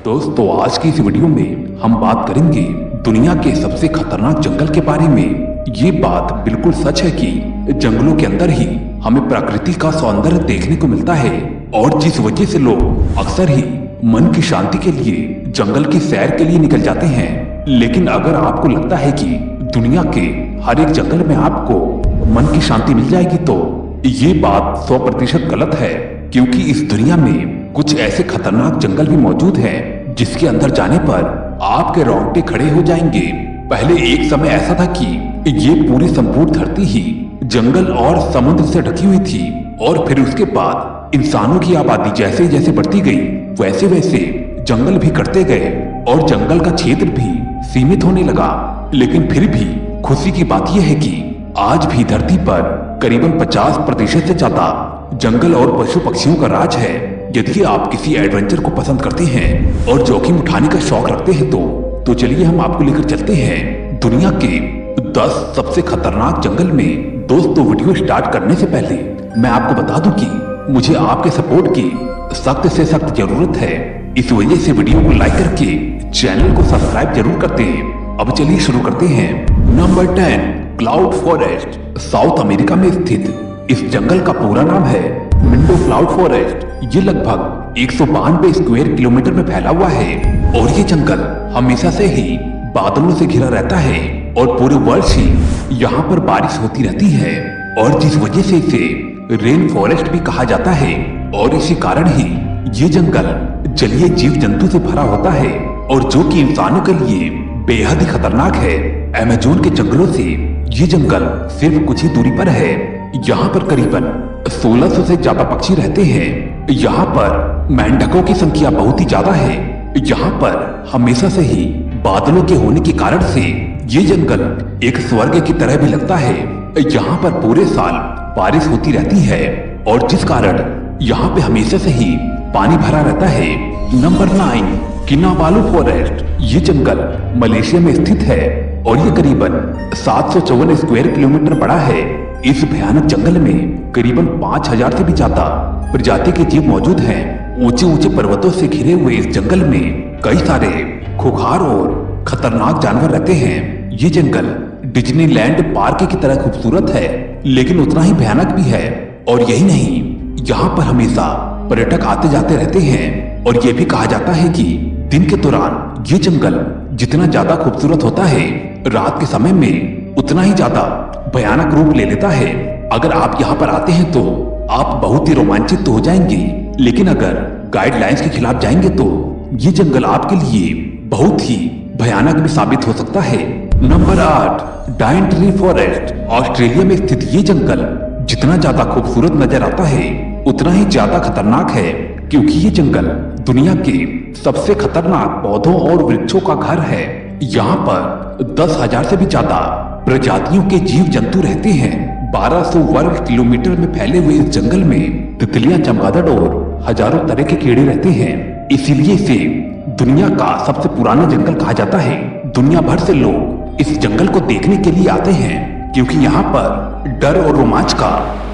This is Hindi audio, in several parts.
दोस्तों आज की इस वीडियो में हम बात करेंगे दुनिया के सबसे खतरनाक जंगल के बारे में। ये बात बिल्कुल सच है कि जंगलों के अंदर ही हमें प्रकृति का सौंदर्य देखने को मिलता है और जिस वजह से लोग अक्सर ही मन की शांति के लिए जंगल की सैर के लिए निकल जाते हैं। लेकिन अगर आपको लगता है कि दुनिया के हर एक जंगल में आपको मन की शांति मिल जाएगी तो ये बात 100% गलत है, क्योंकि इस दुनिया में कुछ ऐसे खतरनाक जंगल भी मौजूद हैं जिसके अंदर जाने पर आपके रोंगटे खड़े हो जाएंगे। पहले एक समय ऐसा था कि ये पूरी संपूर्ण धरती ही जंगल और समुद्र से ढकी हुई थी और फिर उसके बाद इंसानों की आबादी जैसे जैसे बढ़ती गई वैसे वैसे जंगल भी कटते गए और जंगल का क्षेत्र भी सीमित होने लगा। लेकिन फिर भी खुशी की बात यह है कि आज भी धरती पर करीबन 50% से ज्यादा जंगल और पशु पक्षियों का राज है। यदि आप किसी एडवेंचर को पसंद करते हैं और जोखिम उठाने का शौक रखते हैं तो चलिए हम आपको लेकर चलते हैं दुनिया के 10 सबसे खतरनाक जंगल में। दोस्तों वीडियो स्टार्ट करने से पहले मैं आपको बता दूं कि मुझे आपके सपोर्ट की सख्त से सख्त जरूरत है। इस वजह से वीडियो को लाइक करके चैनल को सब्सक्राइब जरूर करते हैं। अब चलिए शुरू करते हैं। Number 10, cloud forest. South America में स्थित इस जंगल का पूरा नाम है मिंडो क्लाउड फॉरेस्ट। ये लगभग 192 स्क्वायर किलोमीटर में फैला हुआ है और ये जंगल हमेशा से ही बादलों से घिरा रहता है और पूरे वर्ष ही यहाँ पर बारिश होती रहती है और जिस वजह से इसे रेन फॉरेस्ट भी कहा जाता है। और इसी कारण ही ये जंगल जलीय जीव जंतु से भरा होता है और जो कि इंसानों के लिए बेहद ही खतरनाक है। अमेज़न के जंगलों से ये जंगल सिर्फ कुछ ही दूरी पर है। यहाँ पर करीबन 1600 से ज्यादा पक्षी रहते हैं। यहाँ पर मेंढकों की संख्या बहुत ही ज्यादा है। यहाँ पर हमेशा से ही बादलों के होने के कारण से ये जंगल एक स्वर्ग की तरह भी लगता है। यहाँ पर पूरे साल बारिश होती रहती है और जिस कारण यहाँ पे हमेशा से ही पानी भरा रहता है। Number 9, Kinabalu forest. ये जंगल मलेशिया में स्थित है और ये करीबन 754 स्क्वायर किलोमीटर बड़ा है। इस भयानक जंगल में करीबन 5000 से भी ज्यादा प्रजाति के जीव मौजूद हैं। ऊंचे ऊंचे पर्वतों से घिरे हुए इस जंगल में कई सारे खुखार और खतरनाक जानवर रहते हैं। ये जंगल डिज्नीलैंड पार्क की तरह खूबसूरत है लेकिन उतना ही भयानक भी है। और यही नहीं, यहाँ पर हमेशा पर्यटक आते जाते रहते हैं और ये भी कहा जाता है कि दिन के दौरान ये जंगल जितना ज्यादा खूबसूरत होता है, रात के समय में उतना ही ज्यादा भयानक रूप ले लेता है। अगर आप यहाँ पर आते हैं तो आप बहुत ही रोमांचित तो हो जाएंगे, लेकिन अगर गाइडलाइंस के खिलाफ जाएंगे तो ये जंगल आपके लिए बहुत ही भयानक भी साबित हो सकता है। Number 8, डाइनट्री forest. ऑस्ट्रेलिया में स्थित ये जंगल जितना ज्यादा खूबसूरत नजर आता है उतना ही ज्यादा खतरनाक है, क्योंकि ये जंगल दुनिया के सबसे खतरनाक पौधों और वृक्षों का घर है। यहाँ पर 10,000 से भी ज्यादा प्रजातियों के जीव जंतु रहते हैं। 1200 वर्ग किलोमीटर में फैले हुए इस जंगल में तितलियां, चमगादड़ और हजारों तरह के कीड़े रहते हैं। इसीलिए इसे दुनिया का सबसे पुराना जंगल कहा जाता है। दुनिया भर से लोग इस जंगल को देखने के लिए आते हैं, क्योंकि यहाँ पर डर और रोमांच का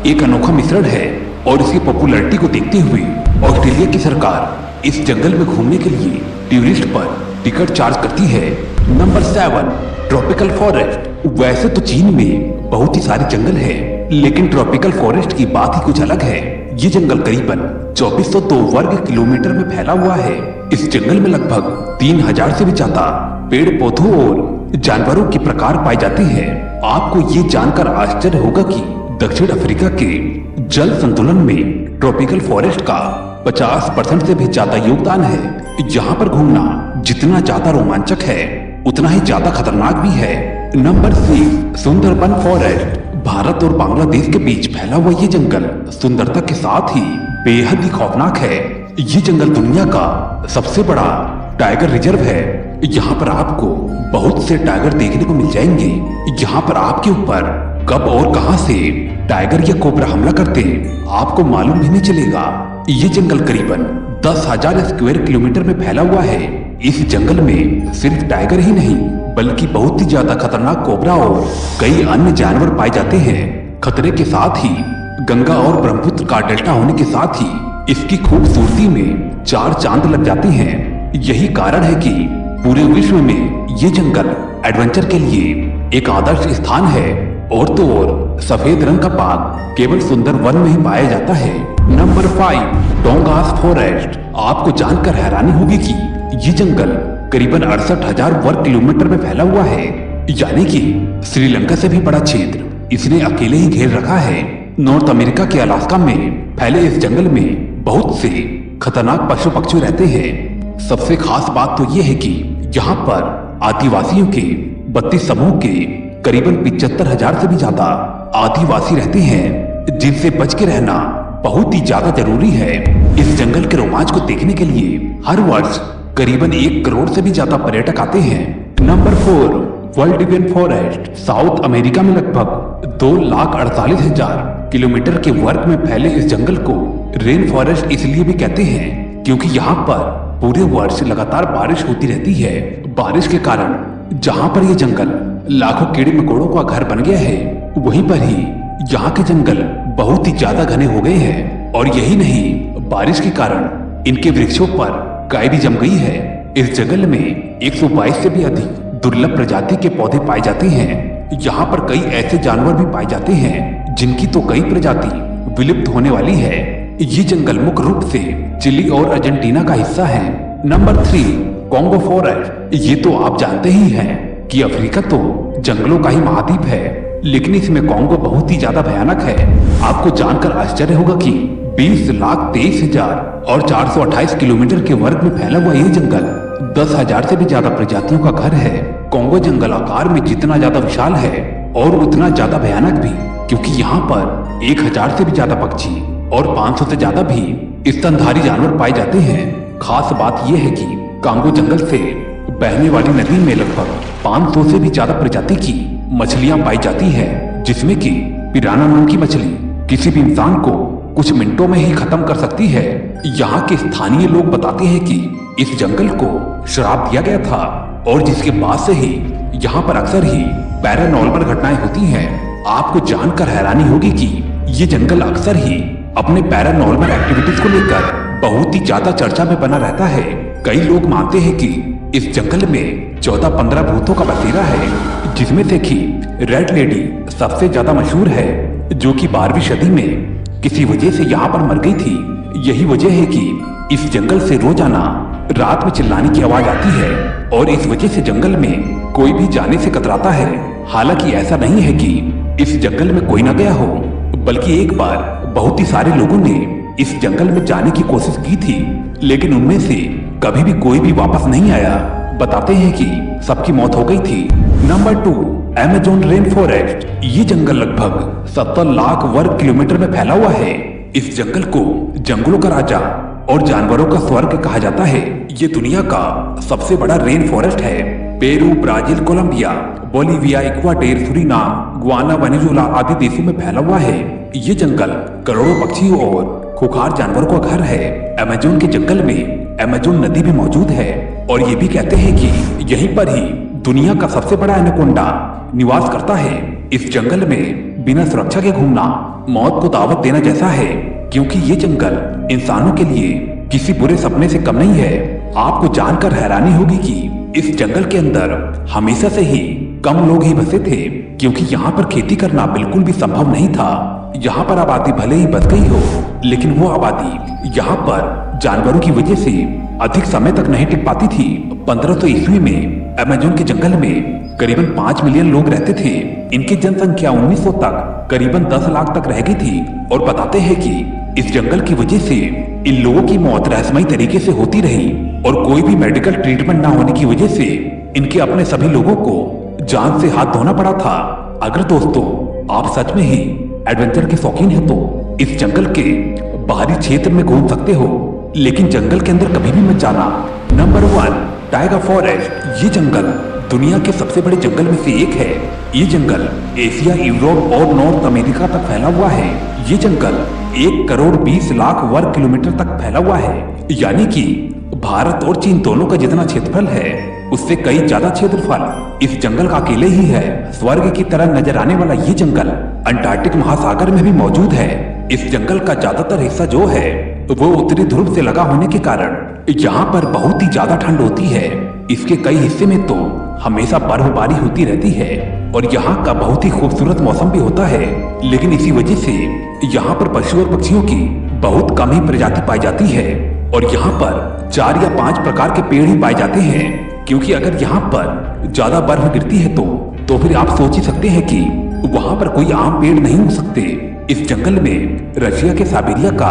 एक अनोखा मिश्रण है। और इसकी पॉपुलैरिटी को देखते हुए ऑस्ट्रेलिया की सरकार इस जंगल में घूमने के लिए टूरिस्ट पर टिकट चार्ज करती है। Number 7, tropical forest. वैसे तो चीन में बहुत ही सारे जंगल है, लेकिन ट्रॉपिकल फॉरेस्ट की बात ही कुछ अलग है। ये जंगल करीबन 2402 वर्ग किलोमीटर में फैला हुआ है। इस जंगल में लगभग 3000 से भी ज्यादा पेड़ पौधों और जानवरों के प्रकार पाए जाते हैं। आपको ये जानकर आश्चर्य होगा कि दक्षिण अफ्रीका के जल संतुलन में ट्रॉपिकल फॉरेस्ट का 50% से भी ज्यादा योगदान है। यहाँ पर घूमना जितना ज्यादा रोमांचक है उतना ही ज्यादा खतरनाक भी है। Number 6, Sundarban forest. भारत और बांग्लादेश के बीच फैला हुआ ये जंगल सुंदरता के साथ ही बेहद ही खौफनाक है। ये जंगल दुनिया का सबसे बड़ा टाइगर रिजर्व है। यहाँ पर आपको बहुत से टाइगर देखने को मिल जाएंगे। यहाँ पर आपके ऊपर कब और कहां से टाइगर या कोबरा हमला करते आपको मालूम भी नहीं चलेगा। ये जंगल करीबन 10,000 स्क्वायर किलोमीटर में फैला हुआ है। इस जंगल में सिर्फ टाइगर ही नहीं बल्कि बहुत ही ज्यादा खतरनाक कोबरा और कई अन्य जानवर पाए जाते हैं। खतरे के साथ ही गंगा और ब्रह्मपुत्र का डेल्टा होने के साथ ही इसकी खूबसूरती में 4 चांद लग जाते हैं। यही कारण है कि पूरे विश्व में ये जंगल एडवेंचर के लिए एक आदर्श स्थान है। और तो और सफेद रंग का बाघ केवल सुंदरवन में ही पाया जाता है। Number 5, Tongass forest. आपको जानकर हैरानी होगी कि ये जंगल करीबन 68,000 वर्ग किलोमीटर में फैला हुआ है, यानी कि श्रीलंका से भी बड़ा क्षेत्र इसने अकेले ही घेर रखा है। नॉर्थ अमेरिका के अलास्का में फैले इस जंगल में बहुत से खतरनाक पशु पक्षी रहते हैं। सबसे खास बात तो ये है कि यहाँ पर आदिवासियों के 32 समूह के करीबन 75,000 से भी ज्यादा आदिवासी रहते हैं, जिनसे बच के रहना बहुत ही ज्यादा जरूरी है। इस जंगल के रोमांच को देखने के लिए हर वर्ष करीबन 1 करोड़ से भी ज्यादा पर्यटक आते हैं। Number 4, Valdivian forest. South America में लगभग 2,48,000 किलोमीटर के वर्ग में फैले इस जंगल को रेन फॉरेस्ट इसलिए भी कहते हैं क्योंकि यहाँ पर पूरे वर्ष लगातार बारिश होती रहती है। बारिश के कारण जहाँ पर ये जंगल लाखों कीड़े मकोड़ों का घर बन गया है, वहीं पर ही यहाँ के जंगल बहुत ही ज्यादा घने हो गए हैं। और यही नहीं, बारिश के कारण इनके वृक्षों पर गाय भी जम गई है। इस जंगल में 122 से भी अधिक दुर्लभ प्रजाति के पौधे पाए जाते हैं। यहाँ पर कई ऐसे जानवर भी पाए जाते हैं जिनकी तो कई प्रजाति विलुप्त होने वाली है। ये जंगल मुख्य रूप से चिली और अर्जेंटीना का हिस्सा है। Number 3, Congo forest. ये तो आप जानते ही हैं कि अफ्रीका तो जंगलों का ही महाद्वीप है, लेकिन इसमें कॉन्गो बहुत ही ज्यादा भयानक है। आपको जानकर आश्चर्य होगा कि 20,23,000 और 428 किलोमीटर के वर्ग में फैला हुआ ये जंगल 10,000 से भी ज्यादा प्रजातियों का घर है। कॉन्गो जंगल आकार में जितना ज्यादा विशाल है और उतना ज्यादा भयानक भी, क्योंकि यहाँ पर 1,000 से भी ज्यादा पक्षी और 500 से ज्यादा भी स्तनधारी जानवर पाए जाते हैं। खास बात यह है कि कांगो जंगल से बहने वाली नदी में लगभग 500 से भी ज्यादा प्रजाति की मछलियां पाई जाती है, जिसमें कि पिराना नाम की मछली किसी भी इंसान को कुछ मिनटों में ही खत्म कर सकती है। यहाँ के स्थानीय लोग बताते हैं कि इस जंगल को श्राप दिया गया था और जिसके बाद से ही यहाँ पर अक्सर ही पैरानॉर्मल घटनाएं होती हैं। आपको जानकर हैरानी होगी कि ये जंगल अक्सर ही अपने पैरानॉर्मल एक्टिविटीज को लेकर बहुत ही ज्यादा चर्चा में बना रहता है। कई लोग मानते हैं कि इस जंगल में 14-15 भूतों का बसेरा है, जिसमें से कि रेड लेडी सबसे ज्यादा मशहूर है, जो कि 12वीं सदी में किसी वजह से यहाँ पर मर गई थी। यही वजह है कि इस जंगल से रोजाना रात में चिल्लाने की आवाज आती है और इस वजह से जंगल में कोई भी जाने से कतराता है। हालांकि ऐसा नहीं है कि इस जंगल में कोई न गया हो, बल्कि एक बार बहुत ही सारे लोगों ने इस जंगल में जाने की कोशिश की थी, लेकिन उनमें से कभी भी कोई भी वापस नहीं आया। बताते हैं कि सबकी मौत हो गई थी। Number 2, Amazon rain forest. ये जंगल लगभग 70 लाख वर्ग किलोमीटर में फैला हुआ है। इस जंगल को जंगलों का राजा और जानवरों का स्वर्ग कहा जाता है। ये दुनिया का सबसे बड़ा रेन फॉरेस्ट है। Peru, Brazil, Colombia, Bolivia, Ecuador, Suriname, Guyana, Venezuela आदि देशों में फैला हुआ है। ये जंगल करोड़ों पक्षियों और खुखार जानवरों का घर है। अमेज़न के जंगल में अमेज़न नदी भी मौजूद है और ये भी कहते हैं कि यहीं पर ही दुनिया का सबसे बड़ा एनाकोंडा निवास करता है। इस जंगल में बिना सुरक्षा के घूमना मौत को दावत देना जैसा है, क्योंकि ये जंगल इंसानों के लिए किसी बुरे सपने से कम नहीं है। आपको जानकर हैरानी होगी कि इस जंगल के अंदर हमेशा से ही कम लोग ही बसे थे, क्योंकि यहाँ पर खेती करना बिल्कुल भी संभव नहीं था। यहाँ पर आबादी भले ही बस गई हो, लेकिन वो आबादी यहाँ पर जानवरों की वजह से अधिक समय तक नहीं टिक पाती थी। 1500 ईस्वी में अमेज़न के जंगल में करीबन 5 मिलियन लोग रहते थे। इनकी जनसंख्या 1900 तक करीबन 10 लाख तक रह गई थी और बताते हैं कि इस जंगल की वजह से इन लोगों की मौत रहस्यमयी तरीके से होती रही और कोई भी मेडिकल ट्रीटमेंट ना होने की वजह से इनके अपने सभी लोगों को जान से हाथ धोना पड़ा था। अगर दोस्तों आप सच में ही एडवेंचर के शौकीन है तो इस जंगल के बाहरी क्षेत्र में घूम सकते हो, लेकिन जंगल के अंदर कभी भी मत जाना। Number 1, tiger forest. ये जंगल दुनिया के सबसे बड़े जंगल में से एक है। ये जंगल एशिया, यूरोप और नॉर्थ अमेरिका तक फैला हुआ है। ये जंगल 1 करोड़ 20 लाख वर्ग किलोमीटर तक फैला हुआ है, यानी कि भारत और चीन दोनों का जितना क्षेत्रफल है उससे कई ज्यादा क्षेत्रफल इस जंगल का अकेले ही है। स्वर्ग की तरह नजर आने वाला ये जंगल अंटार्कटिक महासागर में भी मौजूद है। इस जंगल का ज्यादातर हिस्सा जो है वो उत्तरी ध्रुव से लगा होने के कारण यहाँ पर बहुत ही ज्यादा ठंड होती है। इसके कई हिस्से में तो हमेशा बर्फबारी होती रहती है और यहाँ का बहुत ही खूबसूरत मौसम भी होता है। लेकिन इसी वजह से यहाँ पर पशु और पक्षियों की बहुत कम ही प्रजाति पाई जाती है और यहाँ पर 4 या 5 प्रकार के पेड़ ही पाए जाते हैं। क्योंकि अगर यहाँ पर ज्यादा बर्फ गिरती है तो फिर आप सोच ही सकते हैं कि वहाँ पर कोई आम पेड़ नहीं हो सकते। इस जंगल में रशिया के साइबेरिया का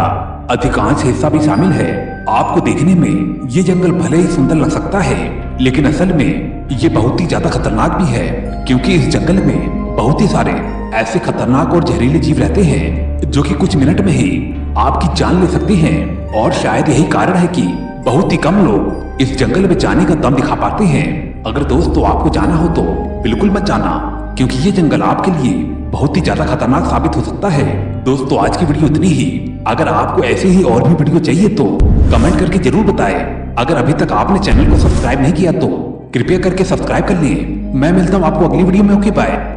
अधिकांश हिस्सा भी शामिल है। आपको देखने में ये जंगल भले ही सुंदर लग सकता है, लेकिन असल में ये बहुत ही ज्यादा खतरनाक भी है। क्योंकि इस जंगल में बहुत ही सारे ऐसे खतरनाक और जहरीले जीव रहते हैं जो कि कुछ मिनट में ही आपकी जान ले सकते हैं। और शायद यही कारण है कि बहुत ही कम लोग इस जंगल में जाने का दम दिखा पाते हैं। अगर दोस्तों आपको जाना हो तो बिल्कुल मत जाना, क्योंकि ये जंगल आपके लिए बहुत ही ज्यादा खतरनाक साबित हो सकता है। दोस्तों आज की वीडियो इतनी ही। अगर आपको ऐसे ही और भी वीडियो चाहिए तो कमेंट करके जरूर बताएं। अगर अभी तक आपने चैनल को सब्सक्राइब नहीं किया तो कृपया करके सब्सक्राइब कर लें। मैं मिलता हूँ आपको अगली वीडियो में। Okay bye.